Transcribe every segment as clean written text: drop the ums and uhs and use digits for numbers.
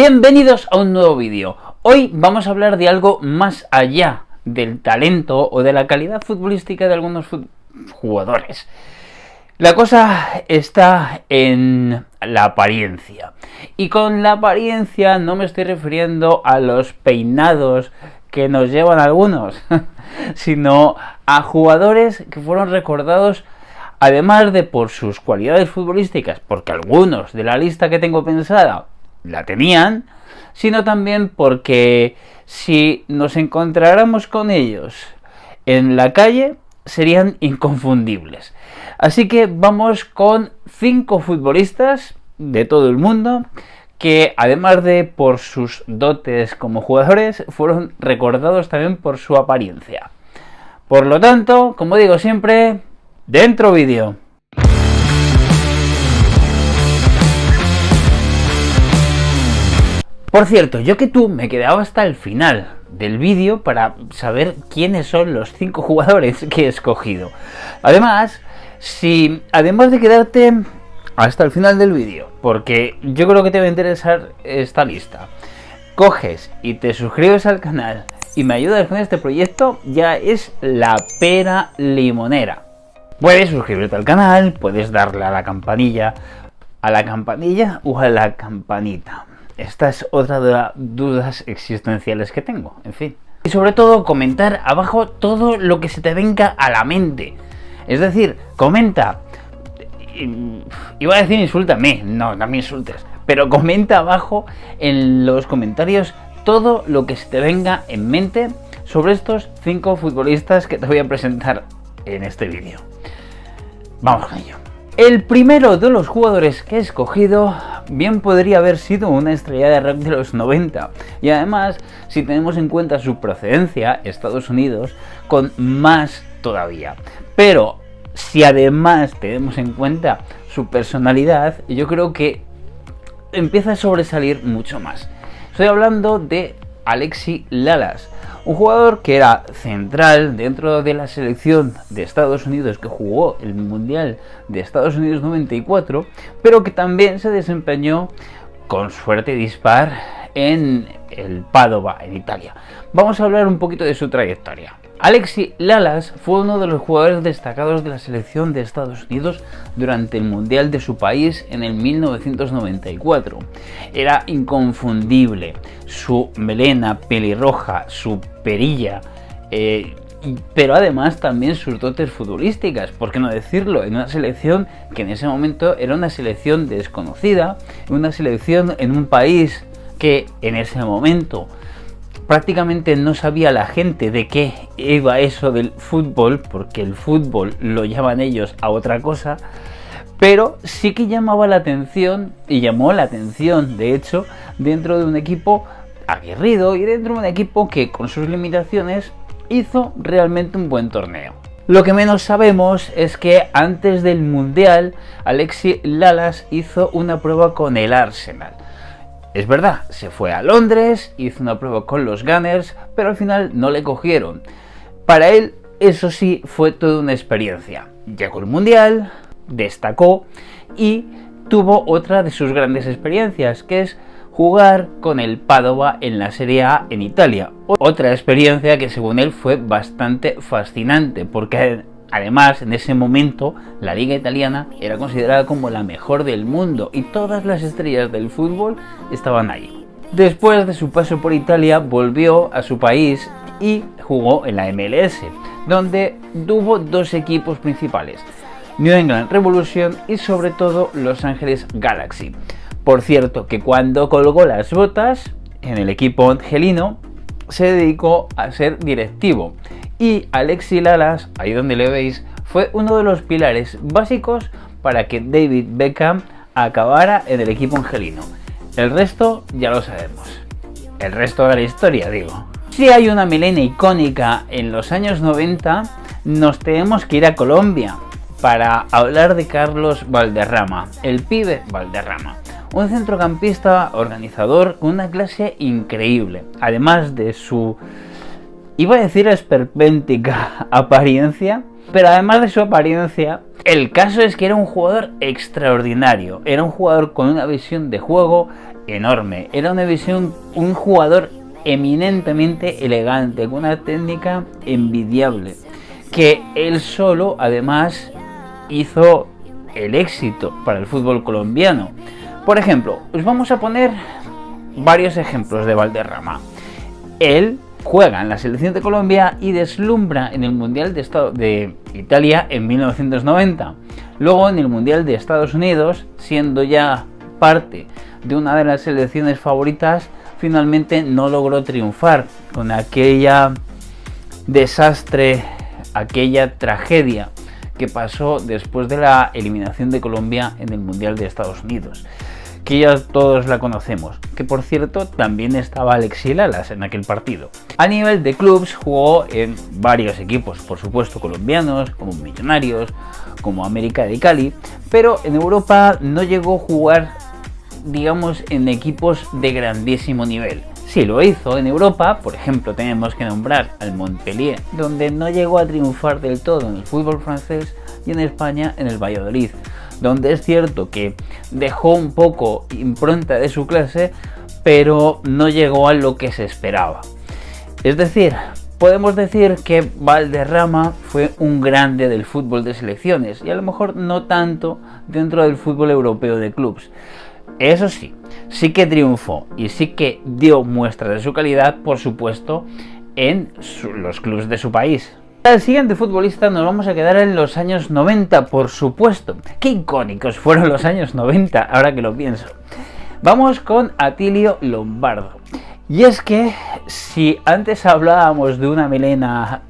Bienvenidos a un nuevo vídeo. Hoy vamos a hablar de algo más allá del talento o de la calidad futbolística de algunos jugadores. La cosa está en la apariencia. Y con la apariencia no me estoy refiriendo a los peinados que nos llevan algunos, sino a jugadores que fueron recordados además de por sus cualidades futbolísticas, porque algunos de la lista que tengo pensada la tenían, sino también porque si nos encontráramos con ellos en la calle serían inconfundibles. Así que vamos con 5 futbolistas de todo el mundo que, además de por sus dotes como jugadores, fueron recordados también por su apariencia. Por lo tanto, como digo siempre, dentro vídeo. Por cierto, yo que tú me quedaba hasta el final del vídeo para saber quiénes son los 5 jugadores que he escogido. Además, además de quedarte hasta el final del vídeo, porque yo creo que te va a interesar esta lista, coges y te suscribes al canal y me ayudas con este proyecto, ya es la pera limonera. Puedes suscribirte al canal, puedes darle a la campanilla o a la campanita. Esta es otra de las dudas existenciales que tengo, en fin. Y sobre todo comentar abajo todo lo que se te venga a la mente. Es decir, comenta. Iba a decir insúltame, no me insultes. Pero comenta abajo en los comentarios todo lo que se te venga en mente sobre estos 5 futbolistas que te voy a presentar en este vídeo. Vamos con ello. El primero de los jugadores que he escogido bien podría haber sido una estrella de rock de los 90 y además, si tenemos en cuenta su procedencia, Estados Unidos, con más todavía. Pero si además tenemos en cuenta su personalidad, yo creo que empieza a sobresalir mucho más. Estoy hablando de Alexi Lalas, un jugador que era central dentro de la selección de Estados Unidos que jugó el Mundial de Estados Unidos 94, pero que también se desempeñó con suerte dispar en el Padova, en Italia. Vamos a hablar un poquito de su trayectoria. Alexi Lalas fue uno de los jugadores destacados de la selección de Estados Unidos durante el Mundial de su país en el 1994. Era inconfundible, su melena pelirroja, su perilla, pero además también sus dotes futbolísticas, por qué no decirlo, en una selección que en ese momento era una selección desconocida, una selección en un país que en ese momento prácticamente no sabía la gente de qué iba eso del fútbol, porque el fútbol lo llaman ellos a otra cosa, pero sí que llamaba la atención, y llamó la atención de hecho, dentro de un equipo aguerrido y dentro de un equipo que con sus limitaciones hizo realmente un buen torneo. Lo que menos sabemos es que antes del Mundial, Alexi Lalas hizo una prueba con el Arsenal. Es verdad, se fue a Londres, hizo una prueba con los Gunners, pero al final no le cogieron. Para él, eso sí, fue toda una experiencia. Llegó al Mundial, destacó y tuvo otra de sus grandes experiencias, que es jugar con el Padova en la Serie A en Italia. Otra experiencia que según él fue bastante fascinante, porque además, en ese momento, la liga italiana era considerada como la mejor del mundo y todas las estrellas del fútbol estaban ahí. Después de su paso por Italia, volvió a su país y jugó en la MLS, donde tuvo 2 equipos principales, New England Revolution y sobre todo Los Ángeles Galaxy. Por cierto, que cuando colgó las botas en el equipo angelino, se dedicó a ser directivo. Y Alexi Lalas, ahí donde le veis, fue uno de los pilares básicos para que David Beckham acabara en el equipo angelino. El resto ya lo sabemos. El resto de la historia, digo. Si hay una melena icónica en los años 90, nos tenemos que ir a Colombia para hablar de Carlos Valderrama, el pibe Valderrama. Un centrocampista organizador con una clase increíble, además de su, iba a decir, esperpéntica apariencia, pero además de su apariencia, el caso es que era un jugador extraordinario, era un jugador con una visión de juego enorme. Era un jugador eminentemente elegante, con una técnica envidiable, que él solo además hizo el éxito para el fútbol colombiano. Por ejemplo, os vamos a poner varios ejemplos de Valderrama. Él juega en la selección de Colombia y deslumbra en el Mundial de Italia en 1990. Luego en el Mundial de Estados Unidos, siendo ya parte de una de las selecciones favoritas, finalmente no logró triunfar con aquella desastre, aquella tragedia que pasó después de la eliminación de Colombia en el Mundial de Estados Unidos, que ya todos la conocemos, que por cierto también estaba Alexis Lalas en aquel partido. A nivel de clubes jugó en varios equipos, por supuesto colombianos, como Millonarios, como América de Cali, pero en Europa no llegó a jugar, digamos, en equipos de grandísimo nivel. Sí lo hizo en Europa, por ejemplo tenemos que nombrar al Montpellier, donde no llegó a triunfar del todo en el fútbol francés, y en España en el Valladolid, donde es cierto que dejó un poco impronta de su clase, pero no llegó a lo que se esperaba. Es decir, podemos decir que Valderrama fue un grande del fútbol de selecciones, y a lo mejor no tanto dentro del fútbol europeo de clubes. Eso sí, sí que triunfó y sí que dio muestras de su calidad, por supuesto, en los clubes de su país. El siguiente futbolista nos vamos a quedar en los años 90, por supuesto. Qué icónicos fueron los años 90, ahora que lo pienso. Vamos con Atilio Lombardo. Y es que si antes hablábamos de una melena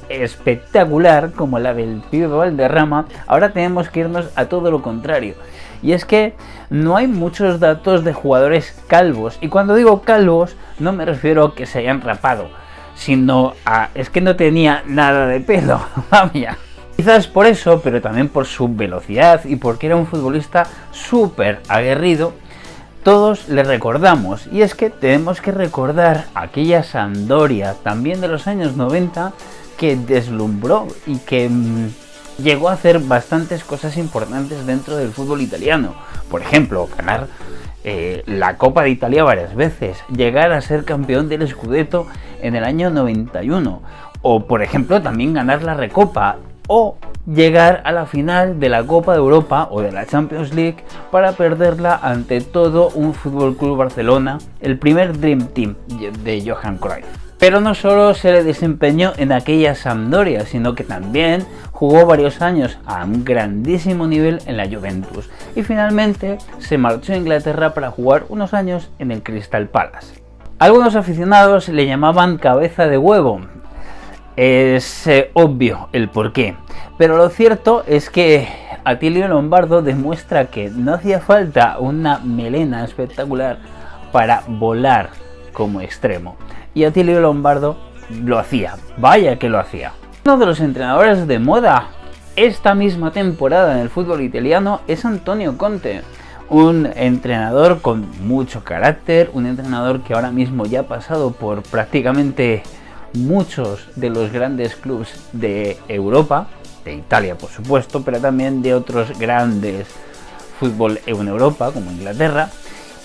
espectacular como la del pibe Valderrama, ahora tenemos que irnos a todo lo contrario. Y es que no hay muchos datos de jugadores calvos. Y cuando digo calvos, no me refiero a que se hayan rapado, sino es que no tenía nada de pelo. Vaya. Quizás por eso, pero también por su velocidad y porque era un futbolista súper aguerrido, todos le recordamos. Y es que tenemos que recordar aquella Sampdoria, también de los años 90, que deslumbró y que llegó a hacer bastantes cosas importantes dentro del fútbol italiano. Por ejemplo, ganar la Copa de Italia varias veces, llegar a ser campeón del Scudetto en el año 91, o por ejemplo también ganar la Recopa, o llegar a la final de la Copa de Europa o de la Champions League para perderla ante todo un Fútbol Club Barcelona, el primer Dream Team de Johan Cruyff. Pero no solo se le desempeñó en aquella Sampdoria, sino que también jugó varios años a un grandísimo nivel en la Juventus y finalmente se marchó a Inglaterra para jugar unos años en el Crystal Palace. Algunos aficionados le llamaban cabeza de huevo. Es obvio el porqué, pero lo cierto es que Atilio Lombardo demuestra que no hacía falta una melena espectacular para volar como extremo. Y Atilio Lombardo lo hacía, vaya que lo hacía. Uno de los entrenadores de moda esta misma temporada en el fútbol italiano es Antonio Conte, un entrenador con mucho carácter, un entrenador que ahora mismo ya ha pasado por prácticamente muchos de los grandes clubes de Europa, de Italia por supuesto, pero también de otros grandes fútbol en Europa como Inglaterra.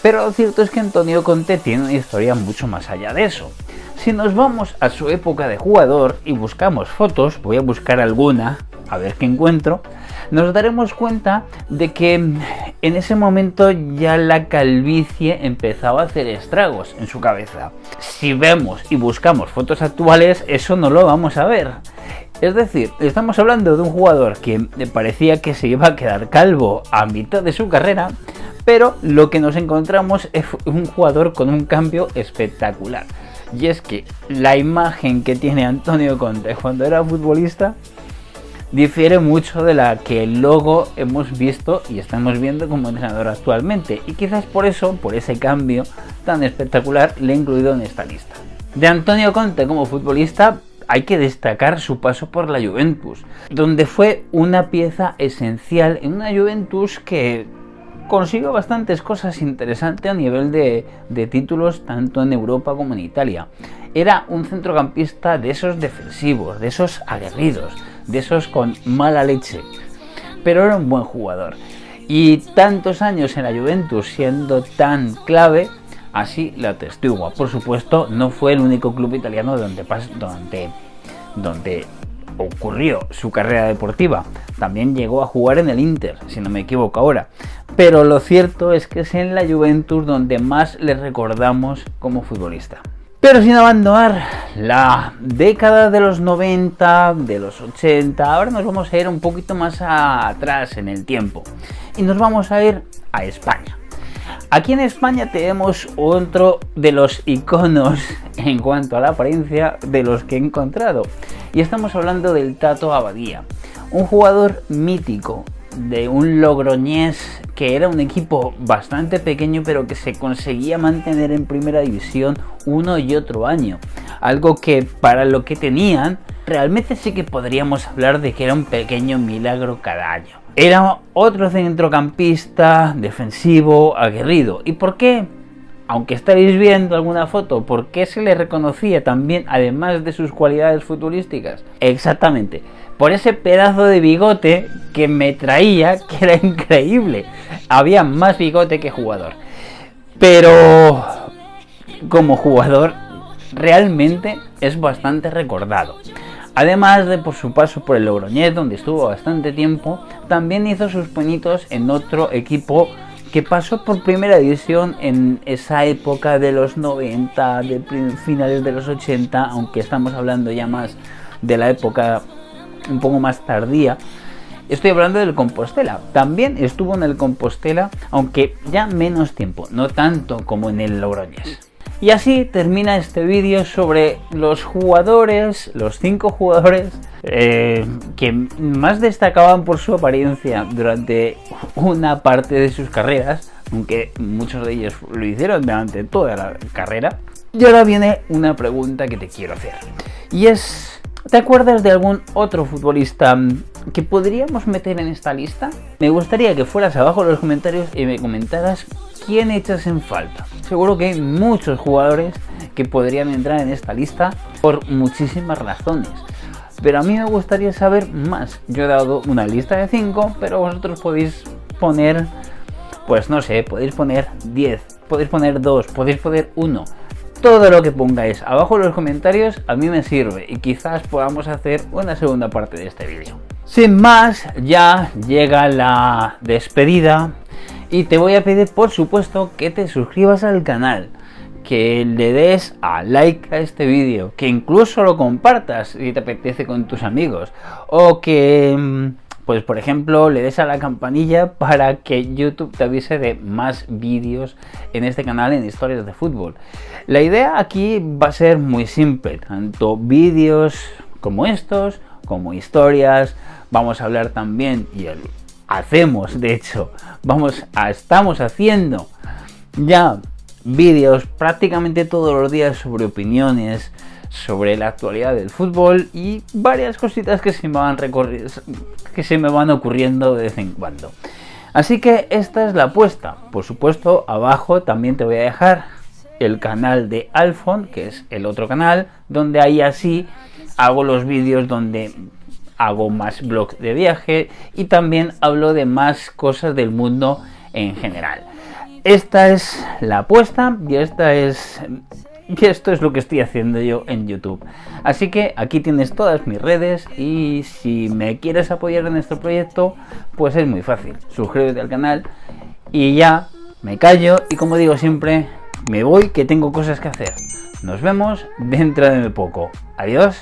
Pero lo cierto es que Antonio Conte tiene una historia mucho más allá de eso. Si nos vamos a su época de jugador y buscamos fotos, voy a buscar alguna, a ver qué encuentro, nos daremos cuenta de que en ese momento ya la calvicie empezaba a hacer estragos en su cabeza. Si vemos y buscamos fotos actuales, eso no lo vamos a ver. Es decir, estamos hablando de un jugador que parecía que se iba a quedar calvo a mitad de su carrera, pero lo que nos encontramos es un jugador con un cambio espectacular. Y es que la imagen que tiene Antonio Conte cuando era futbolista difiere mucho de la que luego hemos visto y estamos viendo como entrenador actualmente. Y quizás por eso, por ese cambio tan espectacular, le he incluido en esta lista. De Antonio Conte como futbolista hay que destacar su paso por la Juventus, donde fue una pieza esencial en una Juventus que consiguió bastantes cosas interesantes a nivel de títulos tanto en Europa como en Italia. Era un centrocampista de esos defensivos, de esos aguerridos, de esos con mala leche, pero era un buen jugador. y tantos años en la Juventus siendo tan clave, así la atestigua. Por supuesto, no fue el único club italiano donde ocurrió su carrera deportiva. También llegó a jugar en el Inter, si no me equivoco ahora. Pero lo cierto es que es en la Juventus donde más le recordamos como futbolista. Pero sin abandonar la década de los 90, de los 80, ahora nos vamos a ir un poquito más atrás en el tiempo. Y nos vamos a ir a España. Aquí en España tenemos otro de los iconos en cuanto a la apariencia de los que he encontrado. Y estamos hablando del Tato Abadía, un jugador mítico de un Logroñés que era un equipo bastante pequeño pero que se conseguía mantener en primera división uno y otro año. Algo que para lo que tenían realmente sí que podríamos hablar de que era un pequeño milagro cada año. Era otro centrocampista defensivo aguerrido. ¿Y por qué? Aunque estáis viendo alguna foto, ¿por qué se le reconocía también, además de sus cualidades futbolísticas? Exactamente, por ese pedazo de bigote que me traía, que era increíble. Había más bigote que jugador. Pero como jugador realmente es bastante recordado. Además de por su paso por el Logroñés, donde estuvo bastante tiempo, también hizo sus pinitos en otro equipo que pasó por primera división en esa época de los 90, de finales de los 80, aunque estamos hablando ya más de la época un poco más tardía. Estoy hablando del Compostela. También estuvo en el Compostela, aunque ya menos tiempo, no tanto como en el Logroñés. Y así termina este vídeo sobre los jugadores, los 5 jugadores que más destacaban por su apariencia durante una parte de sus carreras, aunque muchos de ellos lo hicieron durante toda la carrera. Y ahora viene una pregunta que te quiero hacer. Y es, ¿te acuerdas de algún otro futbolista que podríamos meter en esta lista? Me gustaría que fueras abajo en los comentarios y me comentaras quién echas en falta. Seguro que hay muchos jugadores que podrían entrar en esta lista por muchísimas razones. Pero a mí me gustaría saber más. Yo he dado una lista de 5, pero vosotros podéis poner, pues no sé, podéis poner 10, podéis poner 2, podéis poner 1. Todo lo que pongáis abajo en los comentarios a mí me sirve y quizás podamos hacer una segunda parte de este vídeo. Sin más, ya llega la despedida y te voy a pedir por supuesto que te suscribas al canal, que le des a like a este vídeo, que incluso lo compartas si te apetece con tus amigos, o que pues por ejemplo le des a la campanilla para que YouTube te avise de más vídeos en este canal en historias de fútbol. La idea aquí va a ser muy simple, tanto vídeos como estos, como historias. Vamos a hablar también, y hacemos de hecho, estamos haciendo ya vídeos prácticamente todos los días sobre opiniones, sobre la actualidad del fútbol y varias cositas que se me van ocurriendo de vez en cuando. Así que esta es la apuesta. Por supuesto, abajo también te voy a dejar el canal de Alfon, que es el otro canal, donde ahí así hago los vídeos donde hago más vlogs de viaje y también hablo de más cosas del mundo en general. Esta es la apuesta y esto es lo que estoy haciendo yo en YouTube. Así que aquí tienes todas mis redes y si me quieres apoyar en este proyecto, pues es muy fácil. Suscríbete al canal y ya me callo y como digo siempre, me voy que tengo cosas que hacer. Nos vemos dentro de muy poco. Adiós.